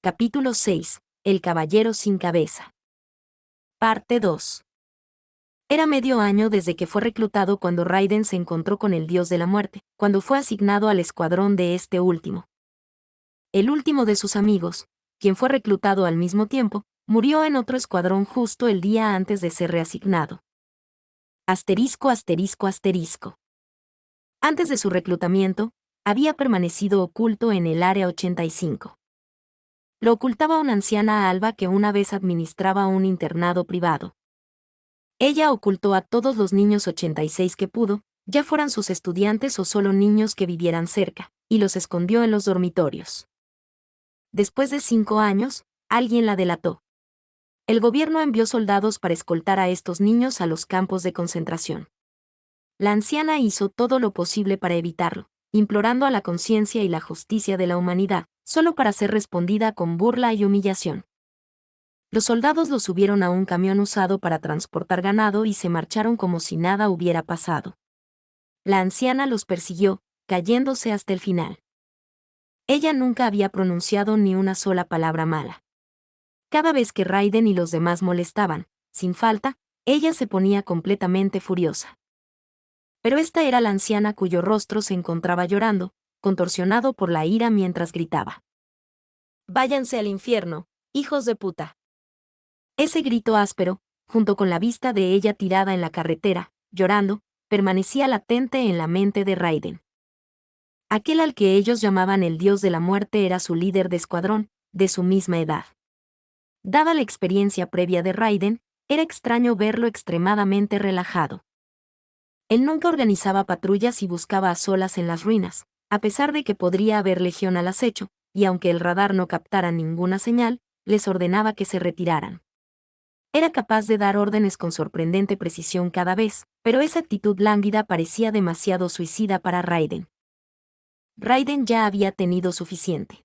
Capítulo 6. El caballero sin cabeza. Parte 2. Era medio año desde que fue reclutado cuando Raiden se encontró con el dios de la muerte, cuando fue asignado al escuadrón de este último. El último de sus amigos, quien fue reclutado al mismo tiempo, murió en otro escuadrón justo el día antes de ser reasignado. Asterisco, asterisco, asterisco. Antes de su reclutamiento, había permanecido oculto en el Área 85. Lo ocultaba una anciana alba que una vez administraba un internado privado. Ella ocultó a todos los niños 86 que pudo, ya fueran sus estudiantes o solo niños que vivieran cerca, y los escondió en los dormitorios. Después de 5 años, alguien la delató. El gobierno envió soldados para escoltar a estos niños a los campos de concentración. La anciana hizo todo lo posible para evitarlo, implorando a la conciencia y la justicia de la humanidad, solo para ser respondida con burla y humillación. Los soldados lo subieron a un camión usado para transportar ganado y se marcharon como si nada hubiera pasado. La anciana los persiguió, cayéndose hasta el final. Ella nunca había pronunciado ni una sola palabra mala. Cada vez que Raiden y los demás molestaban, sin falta, ella se ponía completamente furiosa. Pero esta era la anciana cuyo rostro se encontraba llorando, contorsionado por la ira mientras gritaba: «Váyanse al infierno, hijos de puta». Ese grito áspero, junto con la vista de ella tirada en la carretera, llorando, permanecía latente en la mente de Raiden. Aquel al que ellos llamaban el dios de la muerte era su líder de escuadrón, de su misma edad. Dada la experiencia previa de Raiden, era extraño verlo extremadamente relajado. Él nunca organizaba patrullas y buscaba a solas en las ruinas, a pesar de que podría haber legión al acecho, y aunque el radar no captara ninguna señal, les ordenaba que se retiraran. Era capaz de dar órdenes con sorprendente precisión cada vez, pero esa actitud lánguida parecía demasiado suicida para Raiden. Raiden ya había tenido suficiente.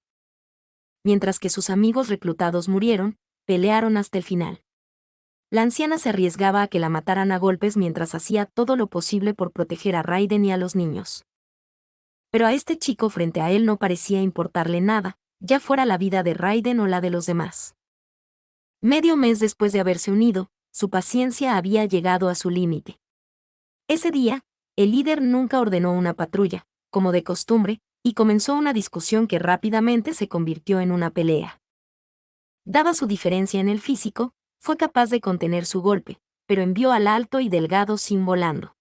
Mientras que sus amigos reclutados murieron, pelearon hasta el final. La anciana se arriesgaba a que la mataran a golpes mientras hacía todo lo posible por proteger a Raiden y a los niños. Pero a este chico frente a él no parecía importarle nada, ya fuera la vida de Raiden o la de los demás. Medio mes después de haberse unido, su paciencia había llegado a su límite. Ese día, el líder nunca ordenó una patrulla, como de costumbre, y comenzó una discusión que rápidamente se convirtió en una pelea. Dada su diferencia en el físico, fue capaz de contener su golpe, pero envió al alto y delgado Sin volando.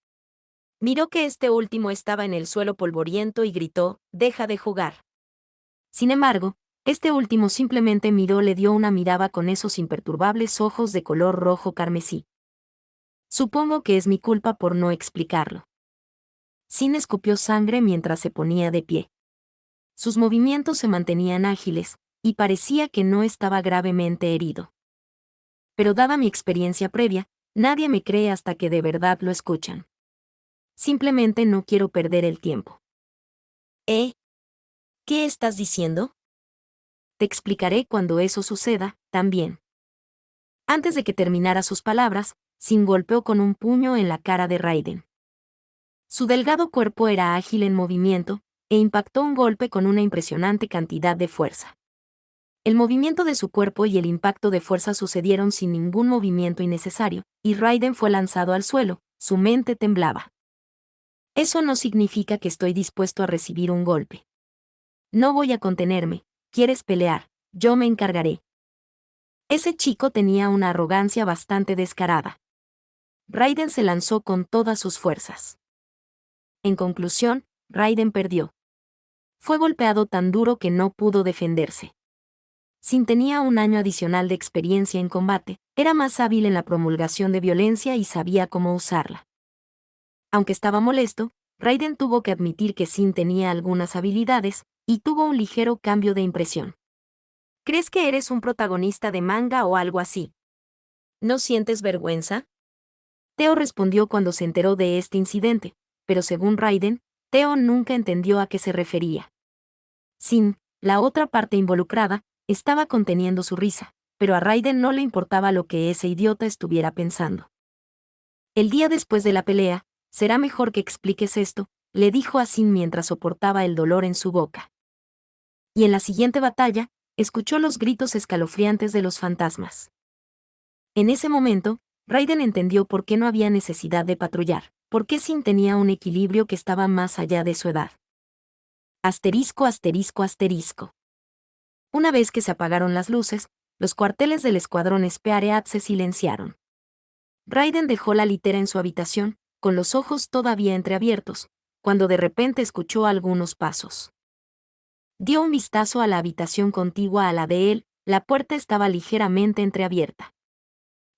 Miró que este último estaba en el suelo polvoriento y gritó: «Deja de jugar». Sin embargo, este último simplemente le dio una mirada con esos imperturbables ojos de color rojo carmesí. Supongo que es mi culpa por no explicarlo. Sin escupió sangre mientras se ponía de pie. Sus movimientos se mantenían ágiles, y parecía que no estaba gravemente herido. Pero dada mi experiencia previa, nadie me cree hasta que de verdad lo escuchan. Simplemente no quiero perder el tiempo. ¿Qué estás diciendo? Te explicaré cuando eso suceda, también. Antes de que terminara sus palabras, Sin golpeó con un puño en la cara de Raiden. Su delgado cuerpo era ágil en movimiento, e impactó un golpe con una impresionante cantidad de fuerza. El movimiento de su cuerpo y el impacto de fuerza sucedieron sin ningún movimiento innecesario, y Raiden fue lanzado al suelo, su mente temblaba. Eso no significa que estoy dispuesto a recibir un golpe. No voy a contenerme. ¿Quieres pelear? Yo me encargaré. Ese chico tenía una arrogancia bastante descarada. Raiden se lanzó con todas sus fuerzas. En conclusión, Raiden perdió. Fue golpeado tan duro que no pudo defenderse. Sin tenía un año adicional de experiencia en combate, era más hábil en la promulgación de violencia y sabía cómo usarla. Aunque estaba molesto, Raiden tuvo que admitir que Sin tenía algunas habilidades, y tuvo un ligero cambio de impresión. ¿Crees que eres un protagonista de manga o algo así? ¿No sientes vergüenza? Teo respondió cuando se enteró de este incidente, pero según Raiden, Teo nunca entendió a qué se refería. Sin, la otra parte involucrada, estaba conteniendo su risa, pero a Raiden no le importaba lo que ese idiota estuviera pensando. El día después de la pelea, será mejor que expliques esto, le dijo a Sin mientras soportaba el dolor en su boca. Y en la siguiente batalla, escuchó los gritos escalofriantes de los fantasmas. En ese momento, Raiden entendió por qué no había necesidad de patrullar, por qué Sin tenía un equilibrio que estaba más allá de su edad. Asterisco, asterisco, asterisco. Una vez que se apagaron las luces, los cuarteles del escuadrón Speareat se silenciaron. Raiden dejó la litera en su habitación, con los ojos todavía entreabiertos, cuando de repente escuchó algunos pasos. Dio un vistazo a la habitación contigua a la de él, la puerta estaba ligeramente entreabierta.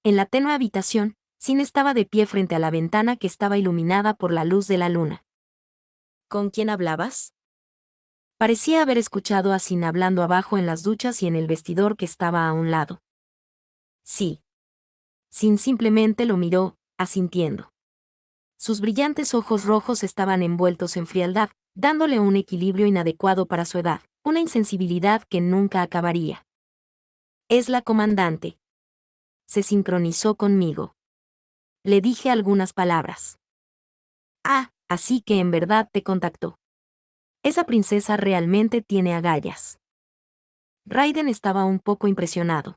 En la tenue habitación, Sin estaba de pie frente a la ventana que estaba iluminada por la luz de la luna. ¿Con quién hablabas? Parecía haber escuchado a Sin hablando abajo en las duchas y en el vestidor que estaba a un lado. Sí. Sin simplemente lo miró, asintiendo. Sus brillantes ojos rojos estaban envueltos en frialdad, dándole un equilibrio inadecuado para su edad, una insensibilidad que nunca acabaría. Es la comandante. Se sincronizó conmigo. Le dije algunas palabras. Ah, así que en verdad te contactó. Esa princesa realmente tiene agallas. Raiden estaba un poco impresionado.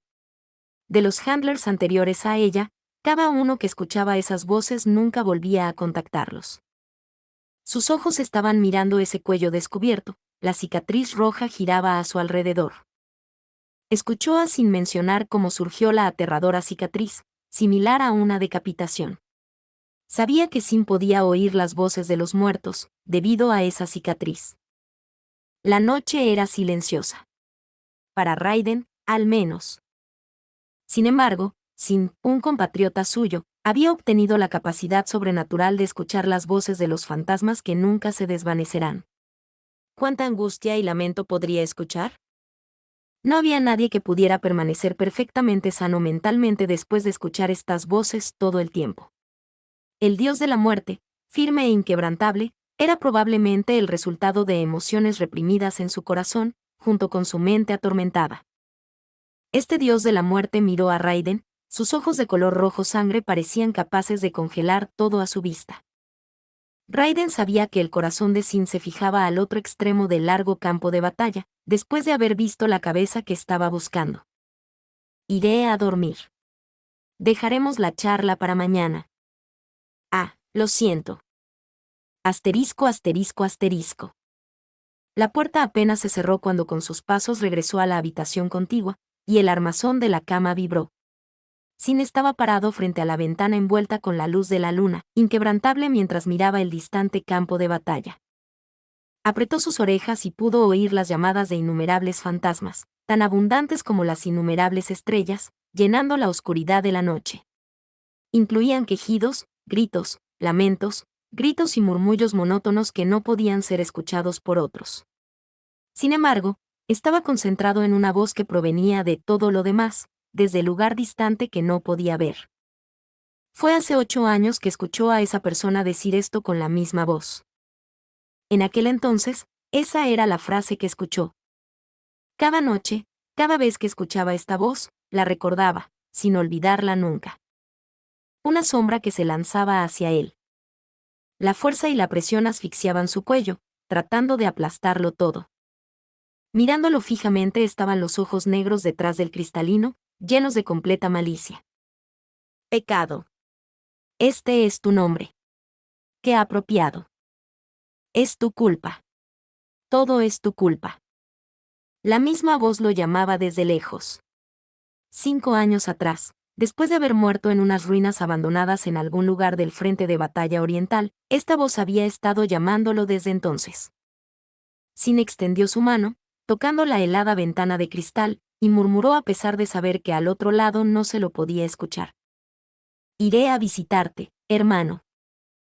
De los handlers anteriores a ella, cada uno que escuchaba esas voces nunca volvía a contactarlos. Sus ojos estaban mirando ese cuello descubierto, la cicatriz roja giraba a su alrededor. Escuchó a Sin mencionar cómo surgió la aterradora cicatriz, similar a una decapitación. Sabía que Sin podía oír las voces de los muertos, debido a esa cicatriz. La noche era silenciosa. Para Raiden, al menos. Sin embargo, Sin, un compatriota suyo, había obtenido la capacidad sobrenatural de escuchar las voces de los fantasmas que nunca se desvanecerán. ¿Cuánta angustia y lamento podría escuchar? No había nadie que pudiera permanecer perfectamente sano mentalmente después de escuchar estas voces todo el tiempo. El dios de la muerte, firme e inquebrantable, era probablemente el resultado de emociones reprimidas en su corazón, junto con su mente atormentada. Este dios de la muerte miró a Raiden, sus ojos de color rojo sangre parecían capaces de congelar todo a su vista. Raiden sabía que el corazón de Sin se fijaba al otro extremo del largo campo de batalla, después de haber visto la cabeza que estaba buscando. Iré a dormir. Dejaremos la charla para mañana. Ah, lo siento. Asterisco, asterisco, asterisco. La puerta apenas se cerró cuando con sus pasos regresó a la habitación contigua, y el armazón de la cama vibró. Sin estaba parado frente a la ventana envuelta con la luz de la luna, inquebrantable mientras miraba el distante campo de batalla. Apretó sus orejas y pudo oír las llamadas de innumerables fantasmas, tan abundantes como las innumerables estrellas, llenando la oscuridad de la noche. Incluían quejidos, gritos, lamentos, gritos y murmullos monótonos que no podían ser escuchados por otros. Sin embargo, estaba concentrado en una voz que provenía de todo lo demás, desde el lugar distante que no podía ver. Fue hace 8 años que escuchó a esa persona decir esto con la misma voz. En aquel entonces, esa era la frase que escuchó. Cada noche, cada vez que escuchaba esta voz, la recordaba, sin olvidarla nunca. Una sombra que se lanzaba hacia él. La fuerza y la presión asfixiaban su cuello, tratando de aplastarlo todo. Mirándolo fijamente estaban los ojos negros detrás del cristalino, llenos de completa malicia. Pecado. Este es tu nombre. Qué apropiado. Es tu culpa. Todo es tu culpa. La misma voz lo llamaba desde lejos. 5 años atrás, después de haber muerto en unas ruinas abandonadas en algún lugar del frente de batalla oriental, esta voz había estado llamándolo desde entonces. Sin extendió su mano, tocando la helada ventana de cristal, y murmuró a pesar de saber que al otro lado no se lo podía escuchar. Iré a visitarte, hermano.